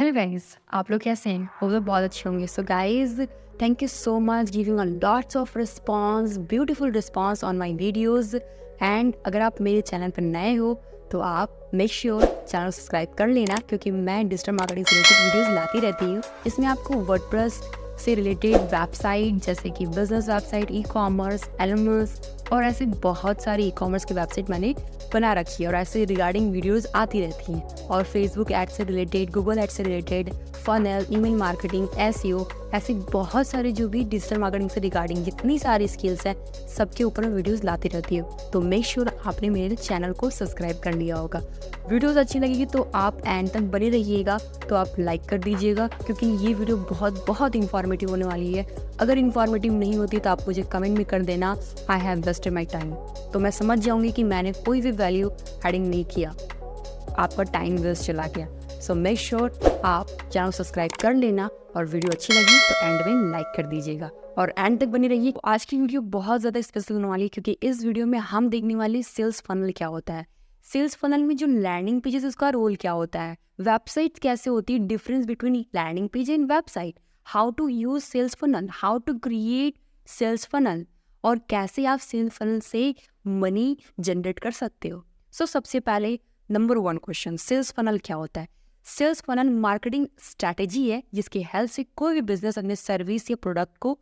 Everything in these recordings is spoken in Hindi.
हेलो गाइस, आप लोग कैसे हैं? वो तो बहुत अच्छे होंगे। So guys, thank you so much giving a lots of response, beautiful response on my videos. And अगर आप मेरे चैनल पर नए हो तो आप मेक श्योर चैनल सब्सक्राइब कर लेना, क्योंकि मैं डिजिटल मार्केटिंग से रिलेटेड वीडियोस लाती रहती हूँ। इसमें आपको वर्डप्रेस से रिलेटेड वेबसाइट जैसे कि business website, e commerce, LMS और ऐसे बहुत सारी ई कॉमर्स की वेबसाइट मैंने बना रखी है और ऐसे रिगार्डिंग वीडियोस आती रहती हैं। और फेसबुक एड से रिलेटेड, गूगल एड से related, funnel, email marketing, SEO, ऐसे बहुत सारे जो भी डिजिटल मार्केटिंग से रिगार्डिंग जितनी सारी स्किल्स हैं सबके ऊपर मैं वीडियोस लाती रहती हूँ। तो मेक श्योर आपने मेरे चैनल को सब्सक्राइब कर लिया होगा। वीडियोस अच्छी लगेगी तो आप एंड तक बने रहिएगा, तो आप लाइक कर दीजिएगा, क्योंकि ये वीडियो बहुत बहुत इंफॉर्मेटिव होने वाली है। अगर इंफॉर्मेटिव नहीं होती तो आप मुझे कमेंट में कर देना, I have wasted my time, तो मैं समझ जाऊंगी कि मैंने कोई भी वैल्यू एडिंग नहीं किया, आपका टाइम वेस्ट चला गया। सो मेक श्योर आप चैनल सब्सक्राइब कर लेना और वीडियो अच्छी लगी तो एंड में लाइक कर दीजिएगा और एंड तक बनी रहिए। आज की वीडियो बहुत ज़्यादा स्पेशल होने वाली है, क्योंकि इस वीडियो में हम देखने वाले सेल्स फनल क्या होता है, सेल्स फनल में जो लैंडिंग पेजेस उसका रोल क्या होता है, वेबसाइट कैसे होती है, difference between landing page and website, how to use sales funnel, how to create sales funnel, और कैसे आप सेल्स फनल से मनी जनरेट कर सकते हो। सो सबसे पहले नंबर 1 क्वेश्चन, सेल्स फनल क्या होता है? सेल्स फनल मार्केटिंग स्ट्रैटेजी है जिसकी हेल्प से कोई भी बिजनेस अपने सर्विस या प्रोडक्ट को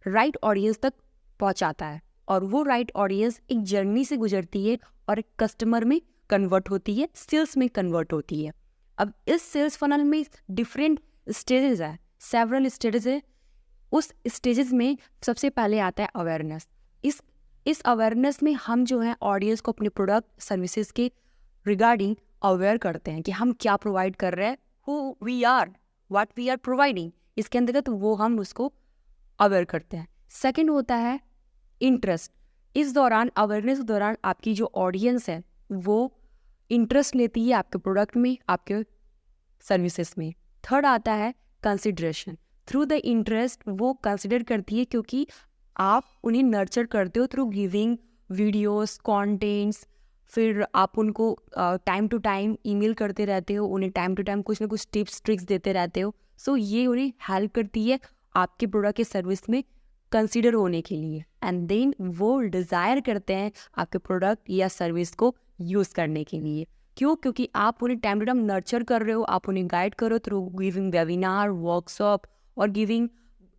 राइट ऑडियंस तक पहुंचाता है, और वो राइट ऑडियंस एक जर्नी से गुजरती है और एक कस्टमर में कन्वर्ट होती है, सेल्स में कन्वर्ट होती है। अब इस सेल्स फनल में डिफरेंट स्टेजेस है, सेवरल स्टेजेस है। उस स्टेजेस में सबसे पहले आता है अवेयरनेस। इस अवेयरनेस में हम जो है ऑडियंस को अपने प्रोडक्ट सर्विसेज के रिगार्डिंग अवेयर करते हैं कि हम क्या प्रोवाइड कर रहे हैं, who we are, what we are providing, इसके अंतर्गत वो हम उसको अवेयर करते हैं। सेकंड होता है इंटरेस्ट। इस दौरान, अवेयरनेस के दौरान, आपकी जो ऑडियंस है वो इंटरेस्ट लेती है आपके प्रोडक्ट में, आपके सर्विसेज में। थर्ड आता है कंसिडरेशन। थ्रू द इंटरेस्ट वो कंसिडर करती है, क्योंकि आप उन्हें नर्चर करते हो थ्रू गिविंग वीडियोस, कंटेंट्स, फिर आप उनको टाइम टू टाइम ईमेल करते रहते हो, उन्हें टाइम टू टाइम कुछ ना कुछ टिप्स ट्रिक्स देते रहते हो। सो ये उन्हें हेल्प करती है आपके प्रोडक्ट के सर्विस में कंसीडर होने के लिए, एंड देन वो डिज़ायर करते हैं आपके प्रोडक्ट या सर्विस को यूज़ करने के लिए। क्यों? क्योंकि आप उन्हें टाइम टू टाइम नर्चर कर रहे हो, आप उन्हें गाइड करो थ्रू गिविंग वेबिनार, वर्कशॉप और गिविंग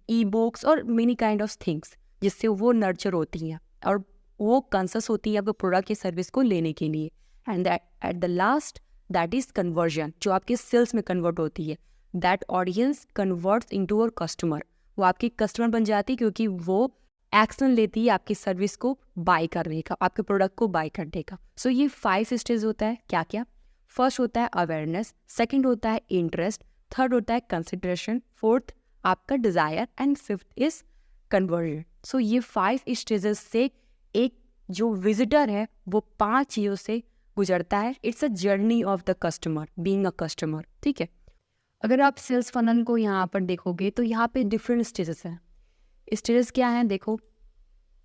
ई बुक्स और मेनी काइंड ऑफ थिंग्स, जिससे वो नर्चर होती हैं और वो कंसस होती है आपके प्रोडक्ट या सर्विस को लेने के लिए। And at the last that is conversion, जो आपके सेल्स में कन्वर्ट होती है। That audience converts into our customer, वो आपकी कस्टमर बन जाती है, क्योंकि वो एक्शन लेती है आपकी सर्विस को बाय करने का, आपके प्रोडक्ट को बाय करने का। सो ये 5 स्टेज होता है। क्या क्या? फर्स्ट होता है अवेयरनेस, सेकेंड होता है इंटरेस्ट, थर्ड होता है कंसिडरेशन, फोर्थ आपका desire, and fifth is conversion. So ये 5 स्टेजेस से एक जो विजिटर है वो 5 चीज़ों से गुजरता है। It's a journey of the customer, being a customer. ठीक है, अगर आप सेल्स फनल को यहाँ पर देखोगे तो यहाँ पे डिफरेंट स्टेजेस हैं। स्टेजेस क्या हैं? देखो,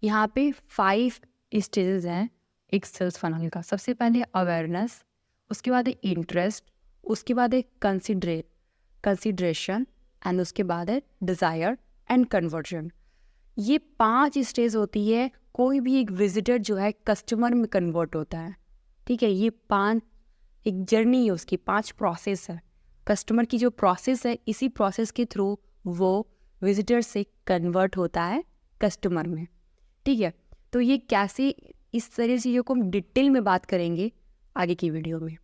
यहाँ पे 5 स्टेजेस हैं एक सेल्स फनल का। सबसे पहले अवेयरनेस, उसके बाद है इंटरेस्ट, उसके बाद है कंसिडरेशन, एंड उसके बाद है डिज़ायर एंड कन्वर्जन। ये 5 स्टेज होती है कोई भी एक विजिटर जो है कस्टमर में कन्वर्ट होता है। ठीक है, ये 5 एक जर्नी है उसकी, 5 प्रोसेस है। कस्टमर की जो प्रोसेस है, इसी प्रोसेस के थ्रू वो विजिटर से कन्वर्ट होता है कस्टमर में। ठीक है, तो ये कैसे, इस तरह चीज़ों को हम डिटेल में बात करेंगे आगे की वीडियो में।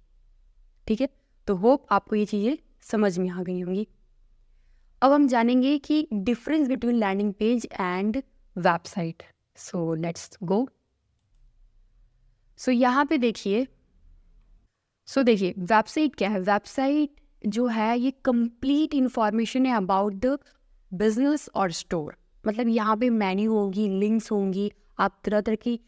ठीक है, तो होप आपको ये चीज़ें समझ में आ गई होंगी। अब हम जानेंगे कि difference between landing page and website. So let's go. So यहाँ पे देखिए, देखिए वेबसाइट क्या है। वेबसाइट जो है ये कंप्लीट इंफॉर्मेशन है अबाउट द बिजनेस और स्टोर। मतलब यहाँ पे मेन्यू होगी, लिंक्स होंगी, आप तरह तरह की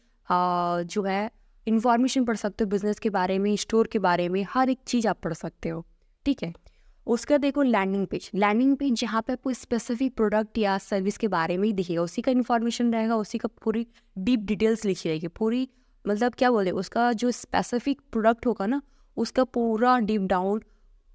जो है इंफॉर्मेशन पढ़ सकते हो बिजनेस के बारे में, स्टोर के बारे में, हर एक चीज़ आप पढ़ सकते हो। ठीक है, उसका देखो लैंडिंग पेज। लैंडिंग पेज जहाँ पे आपको स्पेसिफिक प्रोडक्ट या सर्विस के बारे में ही दिखेगा, उसी का इन्फॉर्मेशन रहेगा, उसी का पूरी डीप डिटेल्स लिखी रहेगी, पूरी मतलब क्या बोले, उसका जो स्पेसिफिक प्रोडक्ट होगा ना, उसका पूरा डीप डाउन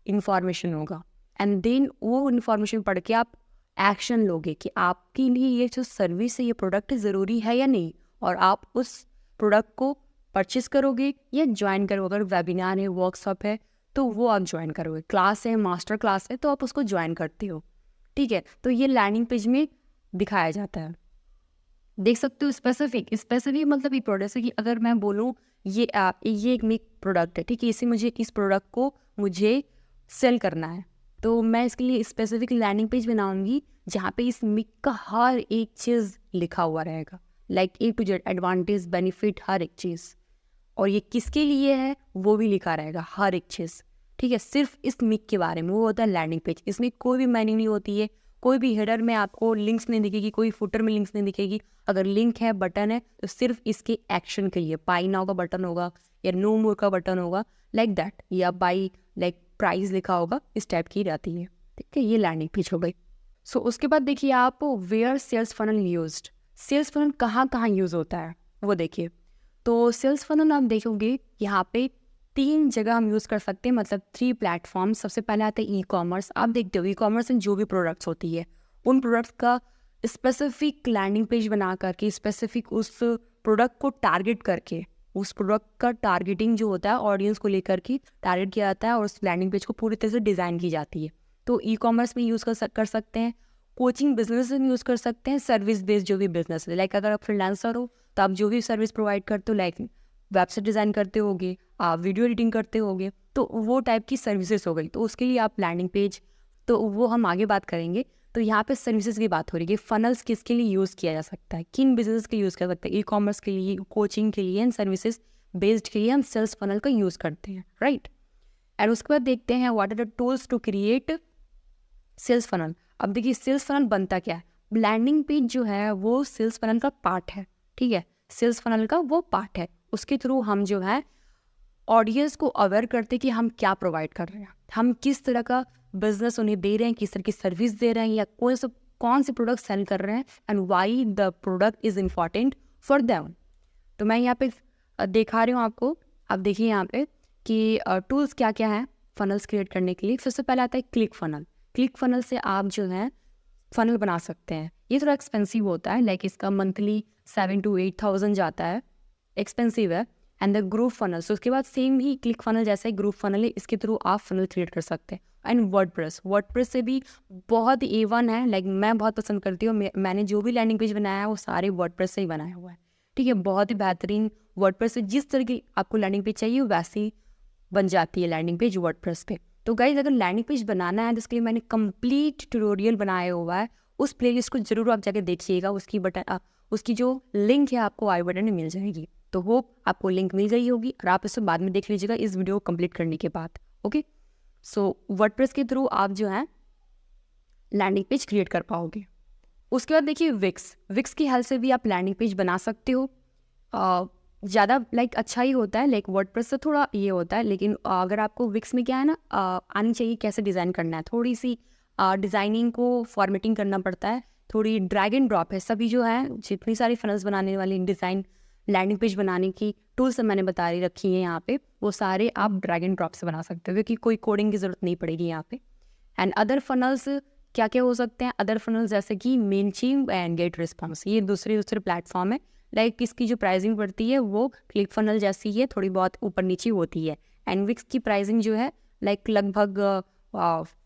इंफॉर्मेशन होगा। एंड देन वो इन्फॉर्मेशन पढ़ के आप एक्शन लोगे कि आपके लिए ये जो सर्विस है, ये प्रोडक्ट ज़रूरी है या नहीं, और आप उस प्रोडक्ट को परचेस करोगे या ज्वाइन करोगे। अगर वेबिनार है, वर्कशॉप है, तो वो आप ज्वाइन करोगे। क्लास है, मास्टर क्लास है, तो आप उसको ज्वाइन करते हो। ठीक है, तो ये लैंडिंग पेज में दिखाया जाता है। देख सकते हो स्पेसिफिक मतलब ये प्रोडक्ट है कि अगर मैं बोलूँ ये एक मिक प्रोडक्ट है, ठीक है, इस प्रोडक्ट को मुझे सेल करना है, तो मैं इसके लिए स्पेसिफिक लैंडिंग पेज बनाऊंगी जहाँ पे इस मिक का हर एक चीज़ लिखा हुआ रहेगा, like A to Z, advantage, benefit, हर एक चीज़, और ये किसके लिए है वो भी लिखा रहेगा, हर एक चीज़। ठीक है, सिर्फ इस मिक के बारे में, वो होता है लैंडिंग पेज। इसमें कोई भी मेन्यू नहीं होती है, कोई भी हेडर में आपको लिंक्स नहीं दिखेगी, कोई फुटर में लिंक्स नहीं दिखेगी। अगर लिंक है, बटन है, तो सिर्फ इसके एक्शन के लिए बाई नाउ का बटन होगा या नो मोर का बटन होगा, लाइक दैट, या बाई लाइक प्राइस लिखा होगा, इस टाइप की रहती है। ठीक है, ये लैंडिंग पेज हो गई। सो उसके बाद देखिए आप where sales funnel used, sales funnel कहाँ कहाँ यूज़ होता है वो देखिए। तो सेल्स फनल आप देखोगे यहाँ पे 3 जगह हम यूज़ कर सकते हैं, मतलब 3 प्लेटफॉर्म। सबसे पहले आता है ई कॉमर्स। आप देखते हो ई कॉमर्स में जो भी प्रोडक्ट्स होती है, उन प्रोडक्ट्स का स्पेसिफिक लैंडिंग पेज बना करके, स्पेसिफिक उस प्रोडक्ट को टारगेट करके, उस प्रोडक्ट का टारगेटिंग जो होता है ऑडियंस को लेकर के टारगेट किया जाता है, और उस लैंडिंग पेज को पूरी तरह से डिज़ाइन की जाती है। तो ई कॉमर्स में यूज़ कर सकते हैं, कोचिंग बिजनेस में यूज़ कर सकते हैं, सर्विस बेस्ड जो भी बिजनेस है, लाइक अगर आप फ्रीलांसर हो तो आप जो भी सर्विस प्रोवाइड करते हो, लाइक वेबसाइट डिज़ाइन करते होगे, आप वीडियो एडिटिंग करते होगे, तो वो टाइप की सर्विसेज हो गई, तो उसके लिए आप लैंडिंग पेज, तो वो हम आगे बात करेंगे। तो यहाँ पे सर्विसेज की बात हो रही है, फनल्स किसके लिए यूज़ किया जा सकता है, किन बिजनेस के लिए यूज़ कर सकते हैं, ई कॉमर्स के लिए, कोचिंग के लिए, एंड सर्विसेज बेस्ड के लिए हम सेल्स फनल का यूज़ करते हैं, राइट। एंड उसके बाद देखते हैं what are the tools to create sales funnel. अब देखिए सेल्स फनल बनता क्या है, लैंडिंग पेज जो है वो सेल्स फनल का पार्ट है। ठीक है, सेल्स फनल का वो पार्ट है, उसके थ्रू हम जो है ऑडियंस को अवेयर करते हैं कि हम क्या प्रोवाइड कर रहे हैं, हम किस तरह का बिजनेस उन्हें दे रहे हैं, किस तरह की सर्विस दे रहे हैं, या कौन से प्रोडक्ट सेल कर रहे हैं, and why the product is important for them. तो मैं यहाँ पे दिखा रही हूँ आपको, आप देखिए यहाँ पे कि टूल्स क्या क्या है फनल्स क्रिएट करने के लिए। सबसे पहले आता है क्लिक फनल। क्लिक फनल से आप जो है फनल बना सकते हैं। ये थोड़ा एक्सपेंसिव होता है, लाइक इसका मंथली 7,000 to 8,000 जाता है, एक्सपेंसिव है। एंड द ग्रुप फनल, सो उसके बाद सेम ही क्लिक फनल जैसा ही ग्रुप फनल है, इसके थ्रू आप फनल क्रिएट कर सकते हैं। एंड वर्डप्रेस से भी बहुत A1 है, लाइक मैं बहुत पसंद करती हूँ। मैंने जो भी लैंडिंग पेज बनाया है वो सारे वर्डप्रेस से ही बनाया हुआ है। ठीक है, बहुत ही बेहतरीन वर्डप्रेस से जिस तरह की आपको लैंडिंग पेज चाहिए वैसी बन जाती है लैंडिंग पेज वर्डप्रेस पे। तो गाइज अगर लैंडिंग पेज बनाना है तो इसके लिए मैंने कंप्लीट ट्यूटोरियल बनाया हुआ है, उस प्लेलिस्ट को जरूर आप जाके देखिएगा। उसकी जो लिंक है आपको आई बटन में मिल जाएगी। तो होप आपको लिंक मिल गई होगी, और आप इसे बाद में देख लीजिएगा इस वीडियो को कंप्लीट करने के बाद। ओके, सो वर्डप्रेस के थ्रू आप जो है लैंडिंग पेज क्रिएट कर पाओगे। उसके बाद देखिए विक्स की हेल्प से भी आप लैंडिंग पेज बना सकते हो। ज़्यादा लाइक अच्छा ही होता है, लाइक वर्डप्रेस से थोड़ा ये होता है, लेकिन अगर आपको विक्स में क्या है ना, आनी चाहिए कैसे डिज़ाइन करना है, थोड़ी सी डिज़ाइनिंग को फॉर्मेटिंग करना पड़ता है, थोड़ी ड्रैग एंड ड्रॉप है। सभी जो है जितनी सारी फनल्स बनाने वाली डिज़ाइन लैंडिंग पेज बनाने की टूल्स मैंने बता रखी हैं यहाँ पे, वो सारे आप ड्रैग एंड ड्रॉप से बना सकते हो, क्योंकि कोई कोडिंग की ज़रूरत नहीं पड़ेगी यहाँ पे। एंड अदर फनल्स क्या क्या हो सकते हैं, अदर फनल्स जैसे कि मेलचिम्प एंड गेट रिस्पॉन्स, ये दूसरे प्लेटफॉर्म है। लाइक इसकी जो प्राइसिंग पड़ती है वो क्लिक फनल जैसी है, थोड़ी बहुत ऊपर नीचे होती है। एंड विक्स की प्राइसिंग जो है लाइक लगभग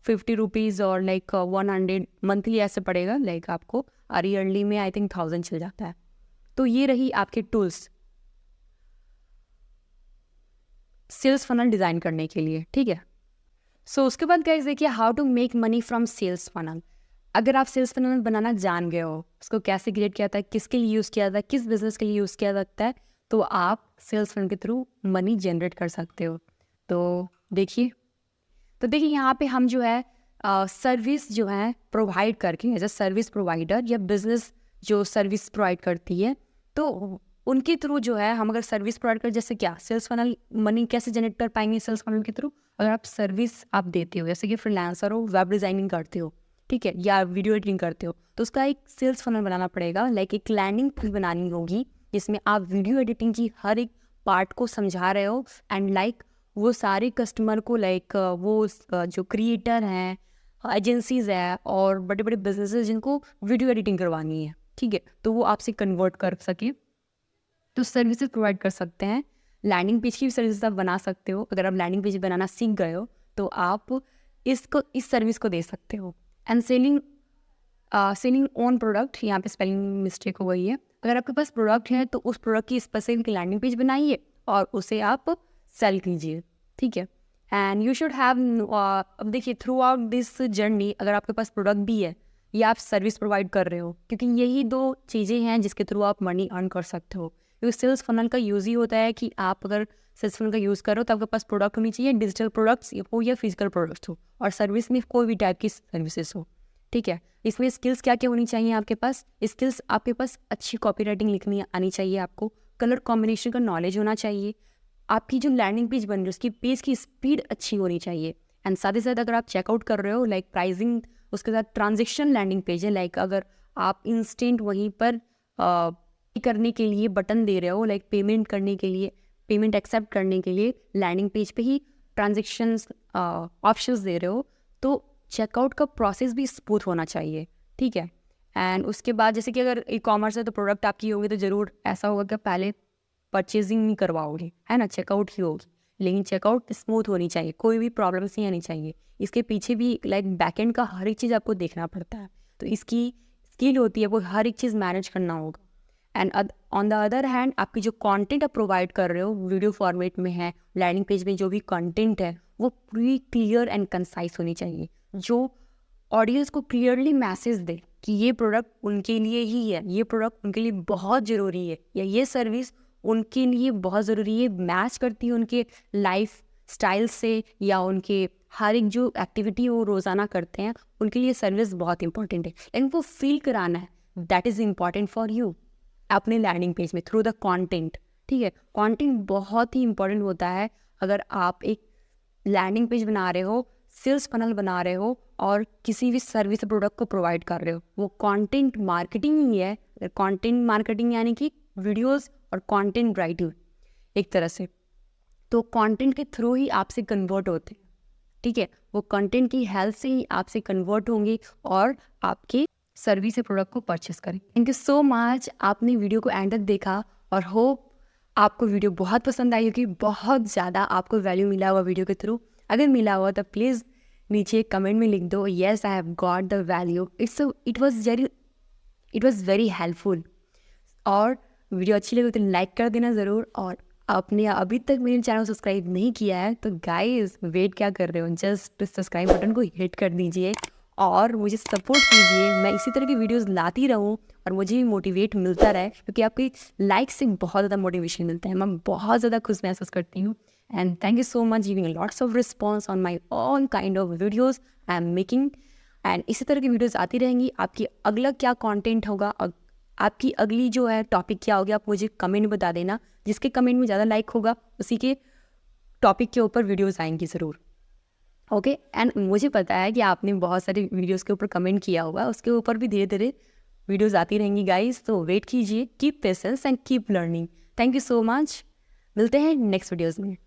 50 रुपीज़ और लाइक 100 मंथली ऐसे पड़ेगा, लाइक आपको ईयरली में आई थिंक 1000 चल जाता है। तो ये रही आपके टूल्स सेल्स फनल डिज़ाइन करने के लिए। ठीक है, सो उसके बाद गाइस देखिए how to make money from sales funnel. अगर आप सेल्स फनल बनाना जान गए हो, उसको कैसे क्रिएट किया था, किसके लिए यूज़ किया था, किस बिजनेस के लिए यूज़ किया जाता है, तो आप सेल्स फनल के थ्रू मनी जनरेट कर सकते हो। तो देखिए यहाँ पे हम जो है सर्विस जो है प्रोवाइड करके, एज अ सर्विस प्रोवाइडर या बिजनेस जो सर्विस प्रोवाइड करती है, तो उनके थ्रू जो है हम अगर सर्विस प्रोवाइड कर, जैसे क्या सेल्स फनल मनी कैसे जनरेट कर पाएंगे सेल्स फनल के थ्रू, अगर आप सर्विस आप देते हो, जैसे कि फ्रीलांसर हो, वेब डिज़ाइनिंग करते हो, ठीक है, या वीडियो एडिटिंग करते हो, तो उसका एक सेल्स फनल बनाना पड़ेगा। लाइक एक लैंडिंग पेज बनानी होगी जिसमें आप वीडियो एडिटिंग की हर एक पार्ट को समझा रहे हो, एंड लाइक वो सारे कस्टमर को लाइक वो जो क्रिएटर हैं एजेंसीज़ है और बड़े बड़े बिजनेसेस जिनको वीडियो एडिटिंग करवानी है, ठीक है, तो वो आपसे कन्वर्ट कर सके तो सर्विसेज प्रोवाइड कर सकते हैं। लैंडिंग पेज की भी सर्विस आप बना सकते हो। अगर आप लैंडिंग पेज बनाना सीख गए हो तो आप इस सर्विस को दे सकते हो। एंड सेलिंग ओन प्रोडक्ट, यहाँ पे स्पेलिंग मिस्टेक हो गई है। अगर आपके पास प्रोडक्ट है तो उस प्रोडक्ट की स्पेसिफिक लैंडिंग पेज बनाइए और उसे आप सेल कीजिए, ठीक है। एंड यू शुड हैव, अब देखिए थ्रू आउट दिस जर्नी अगर आपके पास प्रोडक्ट भी है या आप सर्विस प्रोवाइड कर रहे हो, क्योंकि यही दो चीज़ें हैं जिसके थ्रू आप मनी अर्न कर सकते हो। क्योंकि सेल्स फनल का यूज़ ही होता है कि आप अगर सेल्स फनल का यूज़ करो तो आपके पास प्रोडक्ट होनी चाहिए, डिजिटल प्रोडक्ट्स हो या फिजिकल प्रोडक्ट्स हो, और सर्विस में कोई भी टाइप की सर्विसेज हो, ठीक है। इसमें स्किल्स क्या क्या होनी चाहिए आपके पास? स्किल्स आपके पास अच्छी कॉपी राइटिंग लिखनी आनी चाहिए, आपको कलर कॉम्बिनेशन का नॉलेज होना चाहिए, आपकी जो लैंडिंग पेज बन रही है उसकी पेज की स्पीड अच्छी होनी चाहिए। एंड साथ ही साथ अगर आप चेकआउट कर रहे हो लाइक प्राइसिंग, उसके साथ ट्रांजेक्शन लैंडिंग पेज है, लाइक अगर आप इंस्टेंट वहीं पर करने के लिए बटन दे रहे हो, लाइक पेमेंट करने के लिए, पेमेंट एक्सेप्ट करने के लिए लैंडिंग पेज पे ही ट्रांजेक्शन्स ऑप्शंस दे रहे हो, तो चेकआउट का प्रोसेस भी स्मूथ होना चाहिए, ठीक है। एंड उसके बाद जैसे कि अगर ई कॉमर्स है तो प्रोडक्ट आपकी होगी तो ज़रूर ऐसा होगा कि पहले परचेजिंग नहीं करवाओगे, है ना, चेकआउट ही होगी, लेकिन चेकआउट स्मूथ होनी चाहिए, कोई भी प्रॉब्लम्स नहीं आनी चाहिए। इसके पीछे भी लाइक बैकएंड का हर एक चीज़ आपको देखना पड़ता है, तो इसकी स्किल होती है, वो हर एक चीज़ मैनेज करना होगा। And on the other hand आपकी जो कंटेंट आप प्रोवाइड कर रहे हो वीडियो फॉर्मेट में है, लैंडिंग पेज में जो भी कंटेंट है वो पूरी क्लियर एंड कंसाइज होनी चाहिए, जो ऑडियंस को क्लियरली मैसेज दे कि ये प्रोडक्ट उनके लिए ही है, ये प्रोडक्ट उनके लिए बहुत ज़रूरी है, या ये सर्विस उनके लिए बहुत ज़रूरी है, मैच करती है उनके लाइफ स्टाइल से, या उनके हर एक जो एक्टिविटी वो रोज़ाना करते हैं उनके लिए सर्विस बहुत इंपॉर्टेंट है, लेकिन वो फील कराना है, that is important for you अपने लैंडिंग पेज में थ्रू द कंटेंट, ठीक है। कंटेंट बहुत ही इंपॉर्टेंट होता है। अगर आप एक लैंडिंग पेज बना रहे हो, सेल्स फनल बना रहे हो और किसी भी सर्विस प्रोडक्ट को प्रोवाइड कर रहे हो, वो कंटेंट मार्केटिंग ही है। कंटेंट मार्केटिंग यानी कि वीडियोस और कंटेंट राइटिंग एक तरह से, तो कंटेंट के थ्रू ही आपसे कन्वर्ट होते हैं, ठीक है। वो कंटेंट की हेल्प से ही आपसे कन्वर्ट होंगे और आपके सर्विस या प्रोडक्ट को परचेस करें। थैंक यू सो मच, आपने वीडियो को एंड तक देखा और होप आपको वीडियो बहुत पसंद आई होगी, बहुत ज़्यादा आपको वैल्यू मिला हुआ वीडियो के थ्रू। अगर मिला हुआ तो प्लीज़ नीचे कमेंट में लिख दो, yes I have got the value, it was very helpful. और वीडियो अच्छी लगी तो लाइक कर देना ज़रूर, और आपने अभी तक मेरे चैनल सब्सक्राइब नहीं किया है तो गाइस वेट क्या कर रहे हो, जस्ट सब्सक्राइब बटन को हिट कर दीजिए और मुझे सपोर्ट कीजिए, मैं इसी तरह की वीडियोस लाती रहूं और मुझे भी मोटिवेट मिलता रहे, क्योंकि आपकी लाइक से बहुत ज़्यादा मोटिवेशन मिलता है, मैं बहुत ज़्यादा खुश महसूस करती हूँ। And thank you so much giving lots of response on my all kind of videos I am making. And इसी तरह की वीडियोज़ आती रहेंगी। आपकी अगला क्या कॉन्टेंट होगा, आपकी अगली जो है टॉपिक क्या होगी, आप मुझे कमेंट में बता देना, जिसके कमेंट में ज़्यादा लाइक होगा उसी के टॉपिक के ऊपर वीडियोस आएंगी ज़रूर, ओके। एंड मुझे पता है कि आपने बहुत सारी वीडियोस के ऊपर कमेंट किया होगा, उसके ऊपर भी धीरे धीरे वीडियोस आती रहेंगी गाइस, तो वेट कीजिए, keep patience and keep learning. Thank you so much, मिलते हैं नेक्स्ट वीडियोज़ में।